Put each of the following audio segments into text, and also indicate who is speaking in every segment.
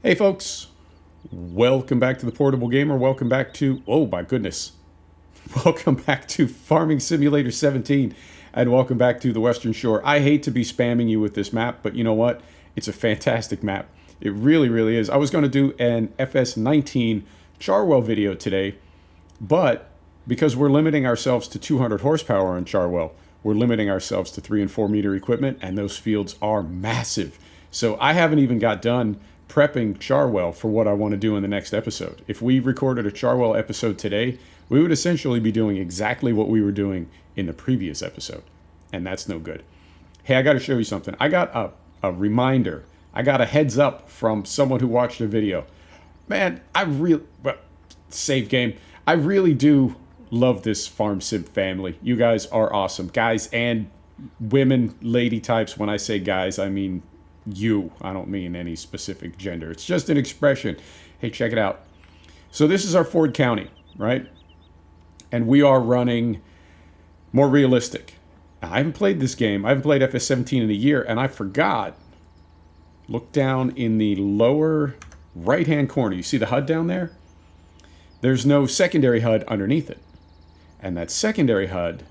Speaker 1: Hey folks, welcome back to the Portable Gamer. Welcome back to, oh my goodness, welcome back to Farming Simulator 17, and welcome back to the Western Shore. I hate to be spamming you with this map, but you know what? It's a fantastic map. It really, really is. I was going to do an FS19 Charwell video today, but because we're limiting ourselves to 200 horsepower on Charwell, we're limiting ourselves to 3 and 4 meter equipment, and those fields are massive. So I haven't even got done prepping Charwell for what I want to do in the next episode. If we recorded a Charwell episode today, we would essentially be doing exactly what we were doing in the previous episode, and that's no good. Hey, I got to show you something. I got a reminder. I got a heads up from someone who watched a video. Man, save game. I really do love this Farm Sim family. You guys are awesome. Guys and women, lady types. When I say guys, I mean you. I don't mean any specific gender. It's just an expression. Hey, check it out. So this is our Ford County, right? And we are running more realistic. Now, I haven't played this game. I haven't played FS17 in a year, and I forgot. Look down in the lower right-hand corner. You see the HUD down there? There's no secondary HUD underneath it. And that secondary HUD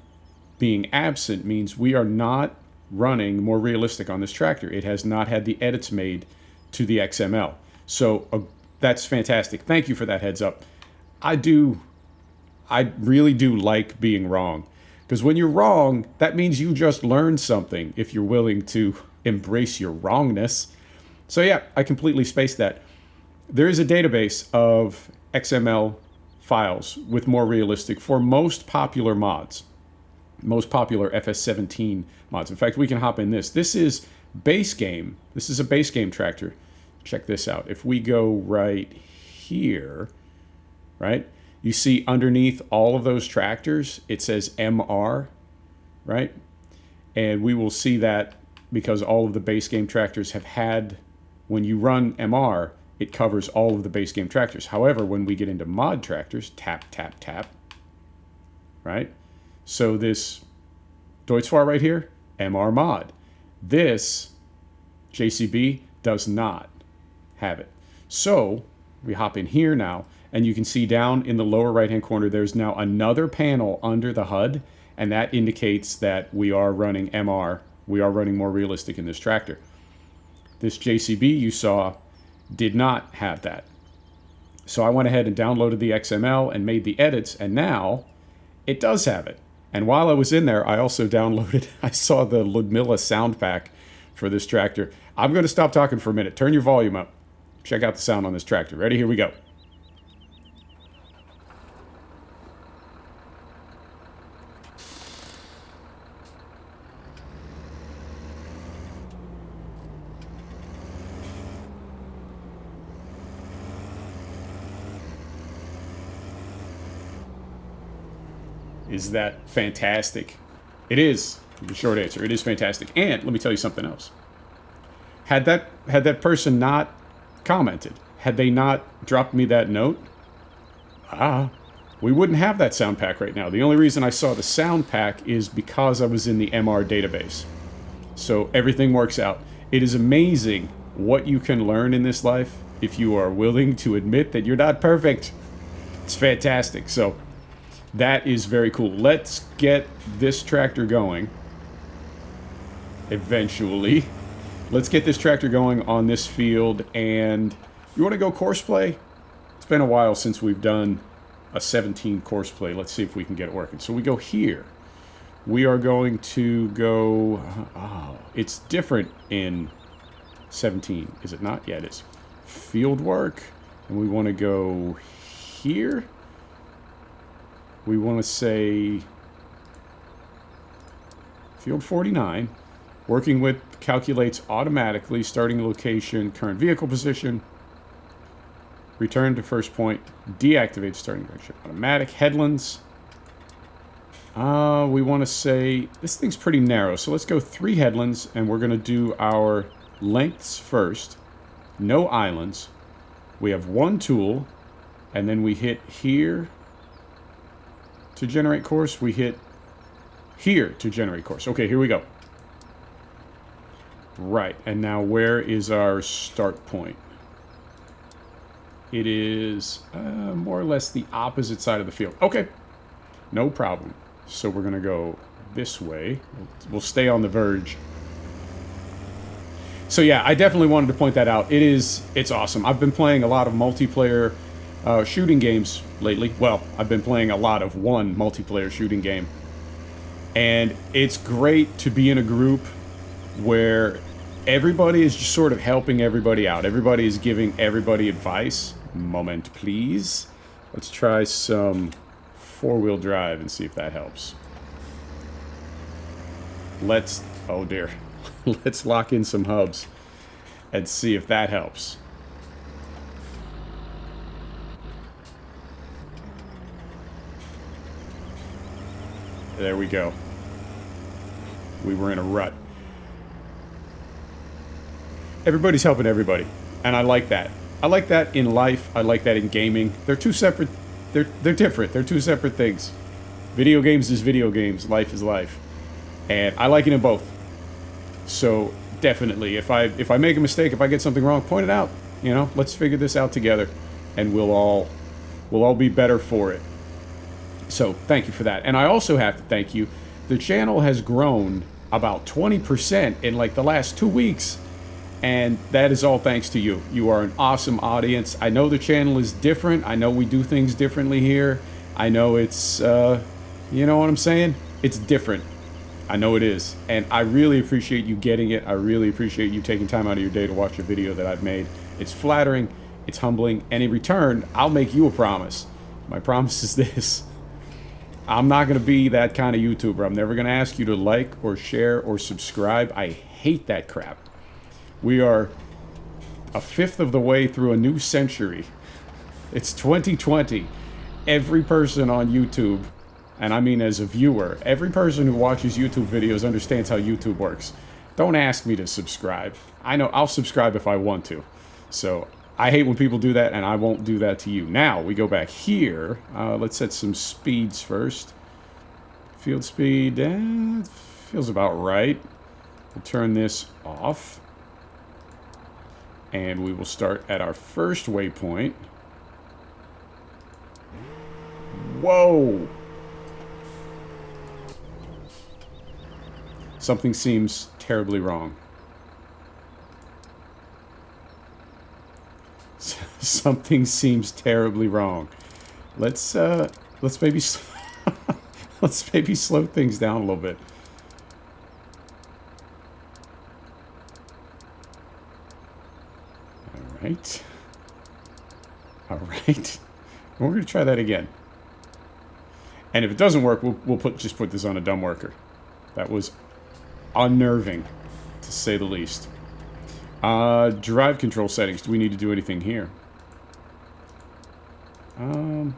Speaker 1: being absent means we are not running more realistic on this tractor. It has not had the edits made to the XML. So that's fantastic. Thank you for that heads up. I really do like being wrong. Because when you're wrong, that means you just learned something if you're willing to embrace your wrongness. So yeah, I completely spaced that. There is a database of XML files with more realistic for most popular mods. Most popular FS17 mods. In fact, we can hop in this. This is base game. This is a base game tractor. Check this out. If we go right here, right, you see underneath all of those tractors, it says MR, right? And we will see that because all of the base game tractors have had, when you run MR, it covers all of the base game tractors. However, when we get into mod tractors, tap, tap, tap, right? So this Deutschfahr right here, MR mod. This JCB does not have it. So we hop in here now, and you can see down in the lower right-hand corner, there's now another panel under the HUD, and that indicates that we are running MR. We are running more realistic in this tractor. This JCB you saw did not have that. So I went ahead and downloaded the XML and made the edits, and now it does have it. And while I was in there, I also downloaded, I saw the Ludmilla sound pack for this tractor. I'm going to stop talking for a minute. Turn your volume up. Check out the sound on this tractor. Ready? Here we go. Is that fantastic? It is. The short answer. It is fantastic. And let me tell you something else. Had that person not commented, had they not dropped me that note, we wouldn't have that sound pack right now. The only reason I saw the sound pack is because I was in the MR database. So everything works out. It is amazing what you can learn in this life if you are willing to admit that you're not perfect. It's fantastic. So that is very cool. Let's get this tractor going. Eventually. Let's get this tractor going on this field. And you want to go course play? It's been a while since we've done a 17 course play. Let's see if we can get it working. So we go here. We are going to go... Oh, it's different in 17. Is it not? Yeah, it is. Fieldwork. And we want to go here. We want to say field 49. Working with calculates automatically starting location, current vehicle position, return to first point, deactivate starting direction, automatic headlands. We want to say this thing's pretty narrow, so let's go 3 headlands, and we're going to do our lengths first. No islands. We have 1 tool, and then we hit here to generate course. We hit here to generate course. Okay, here we go. Right, and now where is our start point? It is more or less the opposite side of the field. Okay, no problem. So we're going to go this way. We'll stay on the verge. So yeah, I definitely wanted to point that out. It's awesome. I've been playing a lot of multiplayer shooting games lately. Well, I've been playing a lot of one multiplayer shooting game. And it's great to be in a group where everybody is just sort of helping everybody out. Everybody is giving everybody advice. Moment, please. Let's try some four-wheel drive and see if that helps. Oh dear. Let's lock in some hubs and see if that helps. There we go. We were in a rut. Everybody's helping everybody, and I like that. I like that in life. I like that in gaming. They're two separate. They're different. They're two separate things. Video games is video games. Life is life, and I like it in both. So definitely, if I make a mistake, if I get something wrong, point it out. You know, let's figure this out together, and we'll all be better for it. So thank you for that. And I also have to thank you. The channel has grown about 20% in like the last 2 weeks. And that is all thanks to you. You are an awesome audience. I know the channel is different. I know we do things differently here. I know it's, you know what I'm saying? It's different. I know it is. And I really appreciate you getting it. I really appreciate you taking time out of your day to watch a video that I've made. It's flattering. It's humbling. And in return, I'll make you a promise. My promise is this. I'm not going to be that kind of YouTuber. I'm never going to ask you to like or share or subscribe. I hate that crap. We are a fifth of the way through a new century. It's 2020. Every person on YouTube, and I mean as a viewer, every person who watches YouTube videos understands how YouTube works. Don't ask me to subscribe. I know I'll subscribe if I want to. So I hate when people do that, and I won't do that to you. Now, we go back here. Let's set some speeds first. Field speed, feels about right. We'll turn this off. And we will start at our first waypoint. Whoa! Something seems terribly wrong. Something seems terribly wrong. Let's maybe let's maybe slow things down a little bit. Right. All right. We're going to try that again. And if it doesn't work, we'll just put this on a dumb worker. That was unnerving, to say the least. Drive control settings. Do we need to do anything here? Let's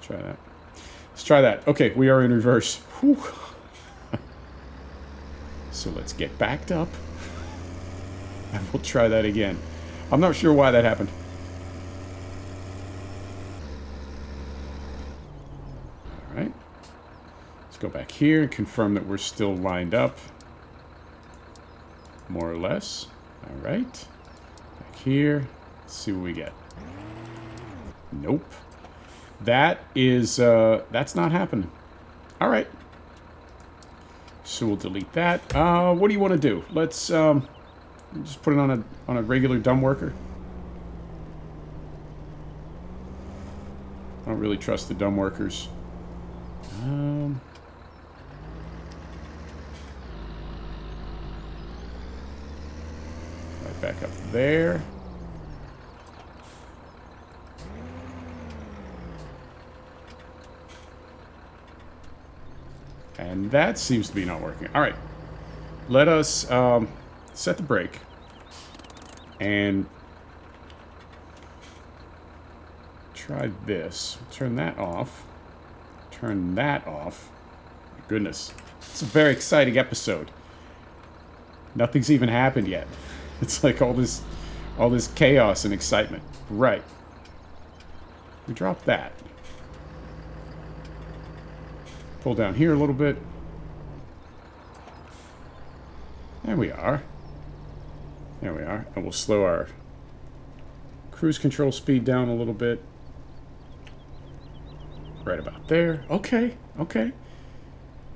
Speaker 1: try that. Let's try that. Okay, we are in reverse. Whew. So let's get backed up, and we'll try that again. I'm not sure why that happened. All right. Let's go back here and confirm that we're still lined up. More or less. All right. Back here. Let's see what we get. Nope. That is, that's not happening. All right. So we'll delete that. What do you want to do? Let's just put it on a regular dumb worker. I don't really trust the dumb workers. Right back up there. And that seems to be not working. All right. Let us set the brake. And try this. Turn that off. Turn that off. My goodness. It's a very exciting episode. Nothing's even happened yet. It's like all this chaos and excitement. Right. We drop that. Pull down here a little bit. There we are. There we are. And we'll slow our cruise control speed down a little bit. Right about there. Okay, okay.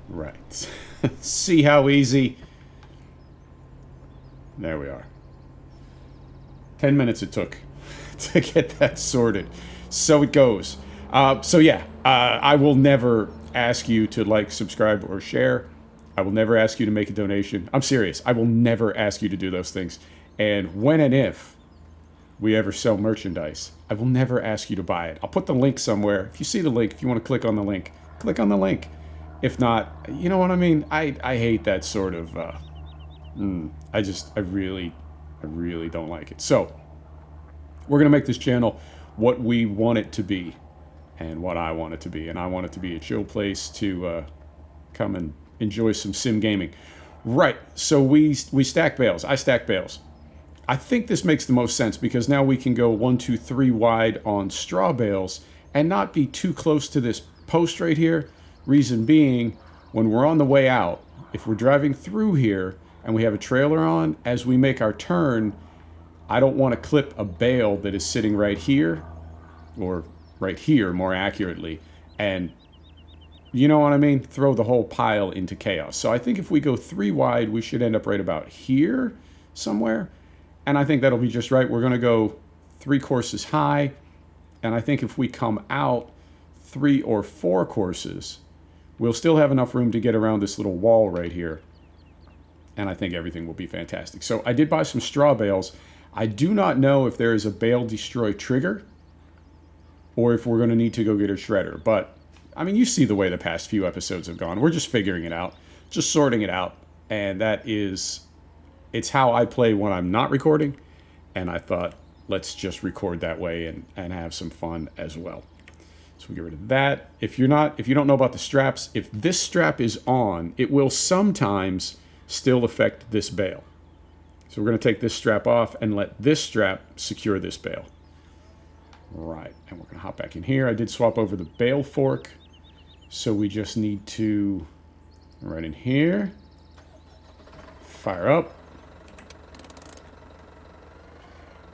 Speaker 1: Right. See how easy. There we are. 10 minutes it took to get that sorted. So it goes. So yeah, I will never ask you to like, subscribe, or share. I will never ask you to make a donation. I'm serious. I will never ask you to do those things. And when and if we ever sell merchandise, I will never ask you to buy it. I'll put the link somewhere. If you see the link, if you want to click on the link, click on the link. If not, you know what I mean? I hate that sort of, I really don't like it. So we're going to make this channel what we want it to be and what I want it to be. And I want it to be a chill place to come and enjoy some sim gaming. Right, so we stack bales. I stack bales. I think this makes the most sense because now we can go 1, 2, 3 wide on straw bales and not be too close to this post right here. Reason being, when we're on the way out, if we're driving through here and we have a trailer on, as we make our turn, I don't want to clip a bale that is sitting right here, or right here more accurately, and you know what I mean? Throw the whole pile into chaos. So I think if we go 3 wide, we should end up right about here somewhere. And I think that'll be just right. We're going to go 3 courses high. And I think if we come out 3 or 4 courses, we'll still have enough room to get around this little wall right here. And I think everything will be fantastic. So I did buy some straw bales. I do not know if there is a bale destroy trigger or if we're going to need to go get a shredder. But, I mean, you see the way the past few episodes have gone. We're just figuring it out, just sorting it out. And that is... it's how I play when I'm not recording, and I thought, let's just record that way and have some fun as well. So we get rid of that. If you don't know about the straps, if this strap is on, it will sometimes still affect this bale. So we're going to take this strap off and let this strap secure this bale. Right, and we're going to hop back in here. I did swap over the bale fork, so we just need to, right in here, fire up.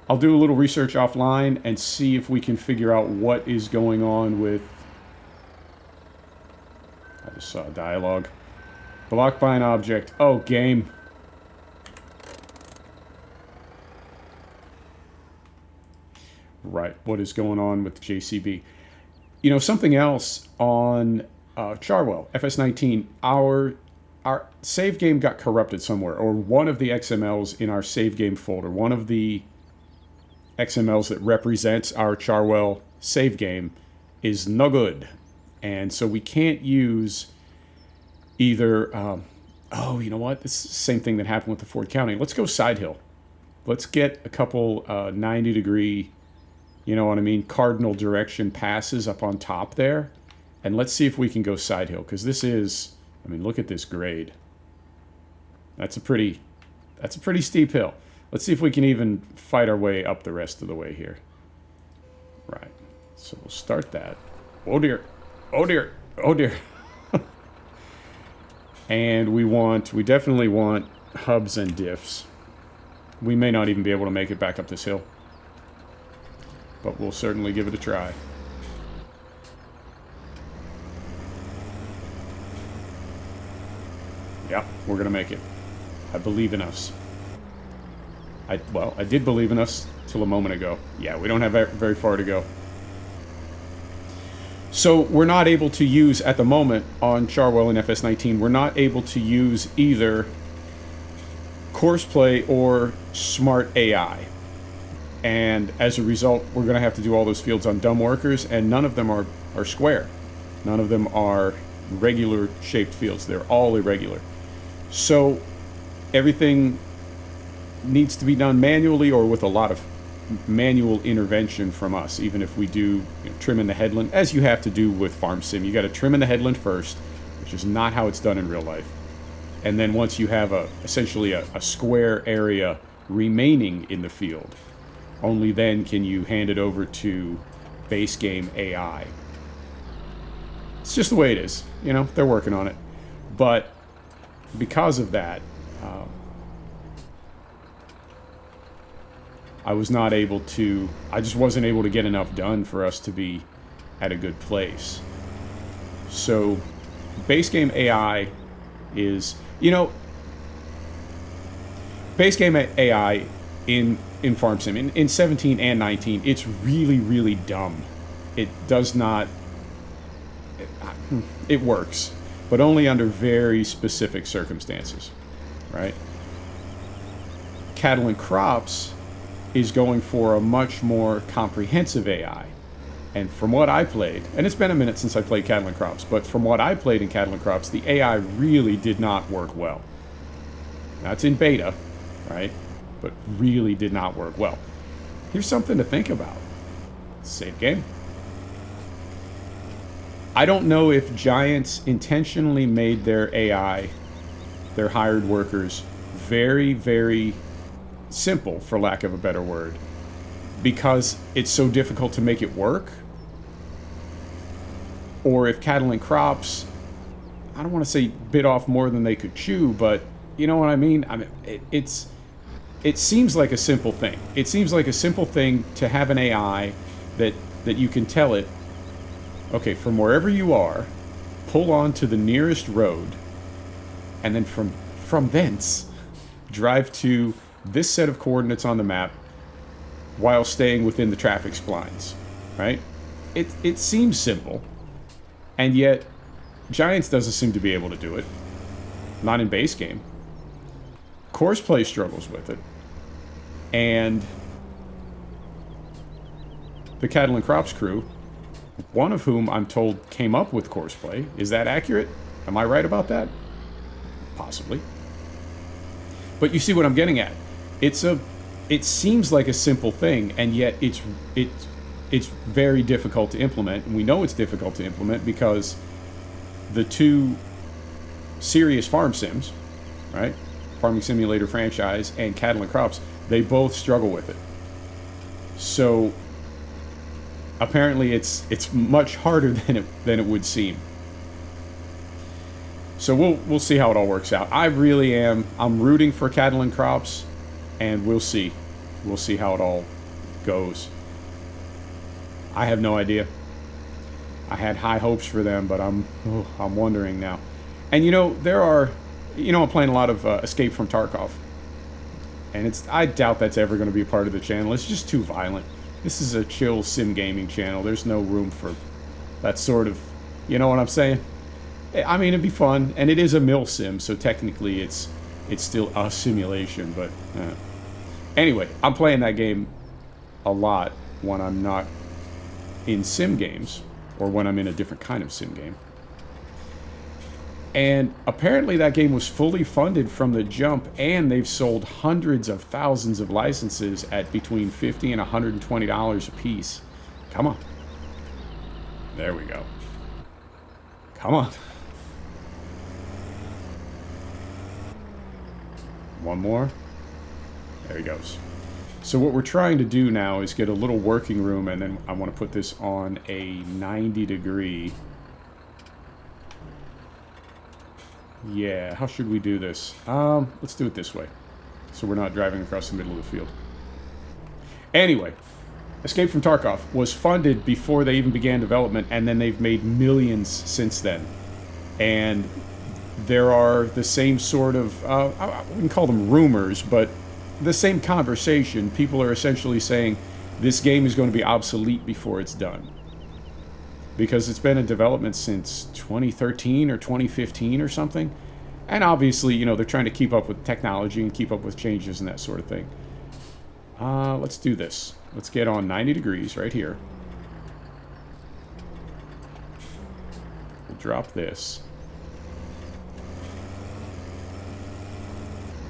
Speaker 1: I'll do a little research offline and see if we can figure out what is going on with... I just saw a dialogue. Blocked by an object. Oh, game. Right, what is going on with JCB? You know, something else on Charwell, FS17, our save game got corrupted somewhere, or one of the XMLs in our save game folder, one of the XMLs that represents our Charwell save game is no good. And so we can't use either, oh, you know what? This is the same thing that happened with the Ford County. Let's go side hill. Let's get a couple 90 degree, you know what I mean, cardinal direction passes up on top there. And let's see if we can go side hill, because this is, I mean, look at this grade. That's a pretty steep hill. Let's see if we can even fight our way up the rest of the way here. Right. So we'll start that. Oh dear. Oh dear. Oh dear. And we definitely want hubs and diffs. We may not even be able to make it back up this hill, but we'll certainly give it a try. Yeah, we're gonna make it. I believe in us. Well, I did believe in us till a moment ago. Yeah, we don't have very far to go. So we're not able to use, at the moment, on Charwell and FS19, we're not able to use either Courseplay or Smart AI. And as a result, we're going to have to do all those fields on dumb workers, and none of them are square. None of them are regular shaped fields. They're all irregular. So everything needs to be done manually or with a lot of manual intervention from us, even if we do trim in the headland, as you have to do with Farm Sim. You got to trim in the headland first, which is not how it's done in real life. And then once you have essentially a square area remaining in the field, only then can you hand it over to base game AI. It's just the way it is. You know, they're working on it. But because of that, I was not able to, I just wasn't able to get enough done for us to be at a good place. So base game AI is, base game AI in Farm Sim, in 17 and 19, it's really, really dumb. It does not, it works, but only under very specific circumstances, right? Cattle and Crops is going for a much more comprehensive AI. And from what I played, and it's been a minute since I played Cattle and Crops, but from what I played in Cattle and Crops, the AI really did not work well. Now it's in beta, right? But really did not work well. Here's something to think about. Save game. I don't know if Giants intentionally made their AI, their hired workers, very, very simple, for lack of a better word, because it's so difficult to make it work. Or if Cattle and Crops, I don't want to say bit off more than they could chew, but you know what I mean? It seems like a simple thing. It seems like a simple thing to have an AI that you can tell it, okay, from wherever you are, pull on to the nearest road, and then from thence, drive to this set of coordinates on the map while staying within the traffic splines, right? It seems simple, and yet Giants doesn't seem to be able to do it. Not in base game. Courseplay struggles with it. And the Cattle and Crops crew, one of whom I'm told came up with Courseplay. Is that accurate? Am I right about that? Possibly. But you see what I'm getting at. It seems like a simple thing, and yet it's very difficult to implement. And we know it's difficult to implement because the two serious farm sims, right? Farming Simulator franchise and Cattle and Crops, they both struggle with it. So apparently it's much harder than it would seem. So we'll see how it all works out. I'm rooting for Cattle and Crops, and we'll see how it all goes. I have no idea. I had high hopes for them, but I'm wondering now. And I'm playing a lot of Escape from Tarkov, and I doubt that's ever going to be a part of the channel. It's just too violent. This is a chill sim gaming channel. There's no room for that sort of, you know what I'm saying? I mean, it'd be fun, and it is a mill sim, so technically it's still a simulation, but anyway, I'm playing that game a lot when I'm not in sim games, or when I'm in a different kind of sim game. And apparently that game was fully funded from the jump, and they've sold hundreds of thousands of licenses at between $50 and $120 a piece. Come on. There we go. Come on. One more. There he goes. So what we're trying to do now is get a little working room, and then I want to put this on a 90-degree. Yeah, how should we do this? Let's do it this way, so we're not driving across the middle of the field. Anyway, Escape from Tarkov was funded before they even began development, and then they've made millions since then. And there are the same sort of, I wouldn't call them rumors, but the same conversation. People are essentially saying this game is going to be obsolete before it's done, because it's been in development since 2013 or 2015 or something. And obviously, they're trying to keep up with technology and keep up with changes and that sort of thing. Let's do this. Let's get on 90 degrees right here. We'll drop this.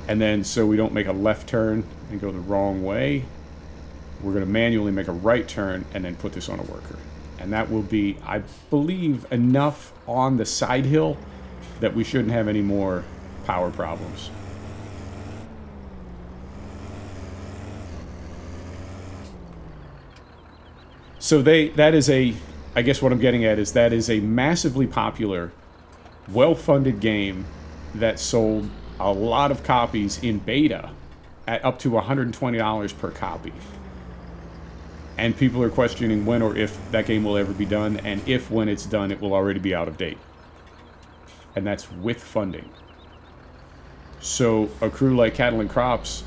Speaker 1: And then, so we don't make a left turn and go the wrong way, we're going to manually make a right turn and then put this on a worker. And that will be, I believe, enough on the side hill that we shouldn't have any more power problems. So that is I guess what I'm getting at is that is a massively popular, well-funded game that sold a lot of copies in beta, at up to $120 per copy. And people are questioning when or if that game will ever be done, and if when it's done, it will already be out of date. And that's with funding. So a crew like Cattle and Crops,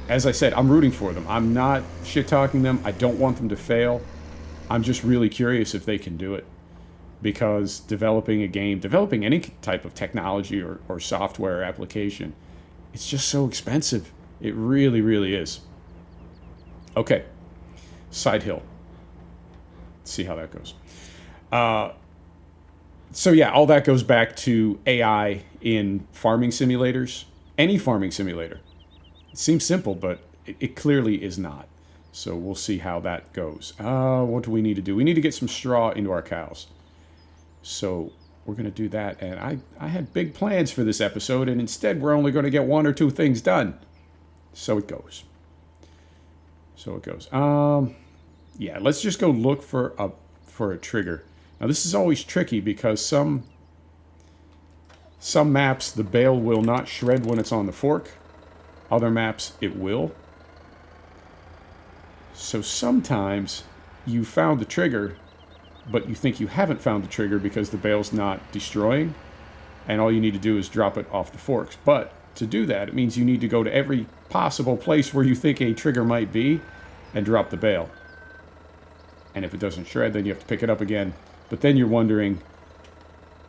Speaker 1: as I said, I'm rooting for them. I'm not shit-talking them. I don't want them to fail. I'm just really curious if they can do it. Because developing a game, developing any type of technology or software application, it's just so expensive. It really, really is. Okay. Side hill. Let's see how that goes. So yeah, all that goes back to AI in farming simulators. Any farming simulator. It seems simple, but it clearly is not. So we'll see how that goes. What do we need to do? We need to get some straw into our cows. So we're going to do that. And I had big plans for this episode, and instead we're only going to get 1 or 2 things done. So it goes. Yeah, let's just go look for a trigger. Now this is always tricky because some maps the bale will not shred when it's on the fork. Other maps it will. So sometimes you found the trigger, but you think you haven't found the trigger because the bale's not destroying, and all you need to do is drop it off the forks. But to do that, it means you need to go to every possible place where you think a trigger might be and drop the bale. And if it doesn't shred, then you have to pick it up again. But then you're wondering,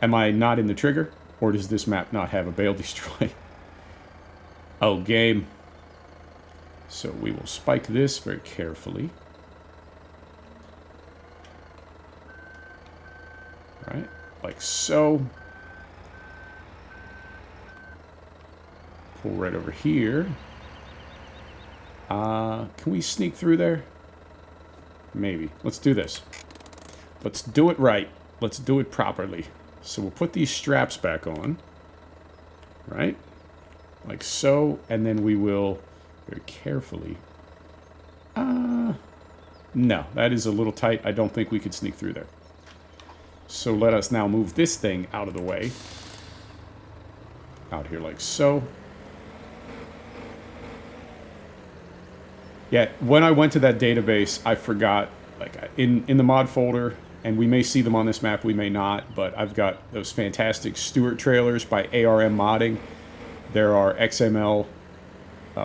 Speaker 1: am I not in the trigger, or does this map not have a bale destroy? Oh, game. So we will spike this very carefully. Right, like so. Pull right over here. Can we sneak through there? Maybe. Let's do this. Let's do it right. Let's do it properly. So we'll put these straps back on. Right? Like so. And then we will very carefully. No, that is a little tight. I don't think we could sneak through there. So let us now move this thing out of the way. Out here like so. Yeah, when I went to that database, I forgot, like, in the mod folder, and we may see them on this map, we may not, but I've got those fantastic Stewart trailers by ARM Modding. There are XML,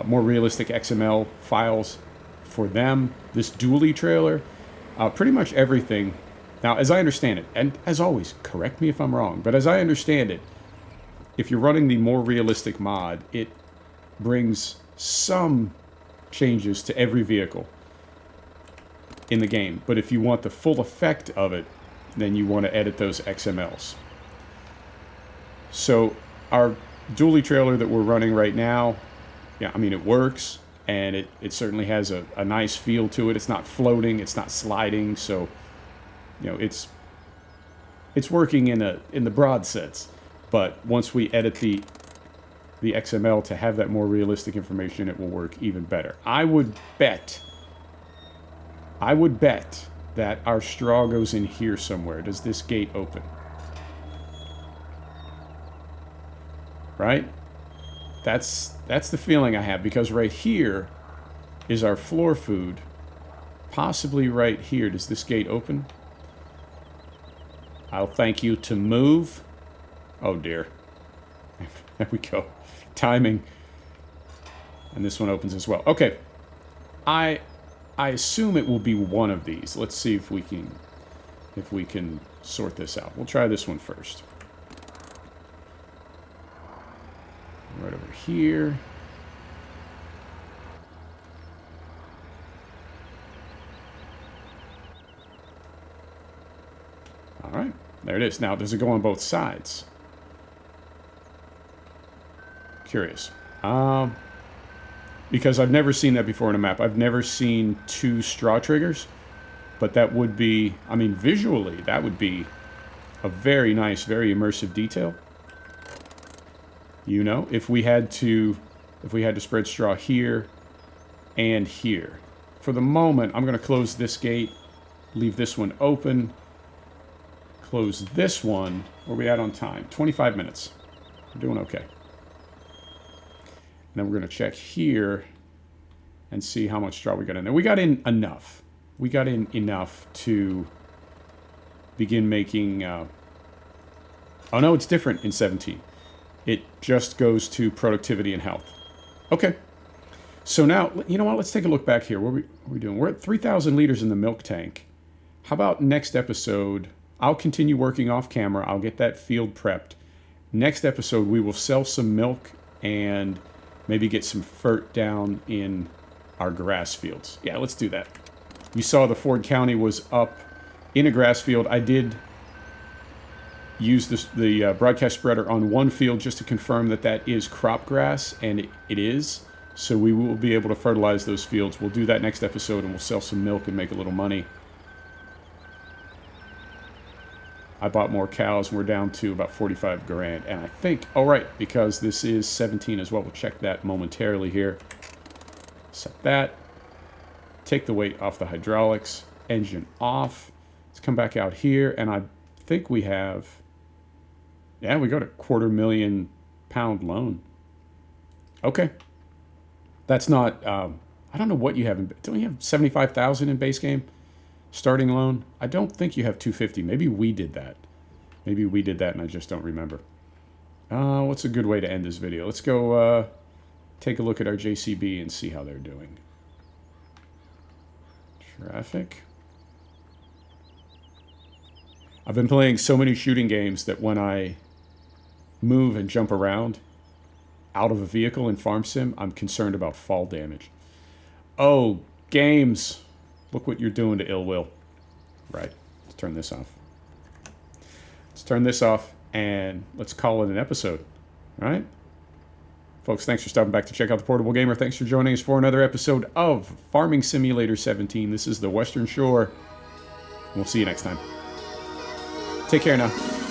Speaker 1: more realistic XML files for them. This dually trailer, pretty much everything. Now, as I understand it, and as always, correct me if I'm wrong, but as I understand it, if you're running the more realistic mod, it brings some changes to every vehicle in the game. But if you want the full effect of it, then you want to edit those XMLs. So our dually trailer that we're running right now, yeah, I mean, it works, and it certainly has a nice feel to it. It's not floating, it's not sliding, so you know, it's working in the broad sense. But once we edit the XML to have that more realistic information, it will work even better. I would bet that our straw goes in here somewhere. Does this gate open? Right? That's the feeling I have, because right here is our floor food. Possibly right here. Does this gate open? I'll thank you to move. Oh dear. There we go. Timing. And this one opens as well. Okay. I assume it will be one of these. Let's see if we can sort this out. We'll try this one first. Right over here. All right. There it is. Now, does it go on both sides? Curious. Because I've never seen that before in a map. I've never seen 2 straw triggers, but that would be, I mean, visually, that would be a very nice, very immersive detail. You know, if we had to spread straw here and here. For the moment, I'm going to close this gate, leave this one open, close this one. Where are we at on time? 25 minutes. We're doing okay. And then we're going to check here. and see how much straw we got in there. We got in enough. We got in enough to begin making... oh, no, it's different in 17. It just goes to productivity and health. Okay. So now, you know what? Let's take a look back here. What are we doing? We're at 3,000 liters in the milk tank. How about next episode? I'll continue working off camera. I'll get that field prepped. Next episode, we will sell some milk and maybe get some fert down in our grass fields. Yeah, let's do that. You saw the Ford County was up in a grass field. I did use the broadcast spreader on one field just to confirm that that is crop grass, and it is. So we will be able to fertilize those fields. We'll do that next episode, and we'll sell some milk and make a little money. I bought more cows, and we're down to about 45 grand. And I think, all right, because this is 17 as well, we'll check that momentarily here. Set that. Take the weight off the hydraulics. Engine off. Let's come back out here, and I think we have... Yeah, we got a £250,000 loan. Okay. That's not... I don't know what you have in... Don't you have 75,000 in base game? Starting loan? I don't think you have 250. Maybe we did that. Maybe we did that and I just don't remember. What's a good way to end this video? Let's go take a look at our JCB and see how they're doing. Traffic. I've been playing so many shooting games that when I move and jump around out of a vehicle in Farm Sim, I'm concerned about fall damage. Oh, games. Look what you're doing to ill will. Right. Let's turn this off. Let's turn this off and let's call it an episode. All right? Folks, thanks for stopping back to check out The Portable Gamer. Thanks for joining us for another episode of Farming Simulator 17. This is the Western Shore. We'll see you next time. Take care now.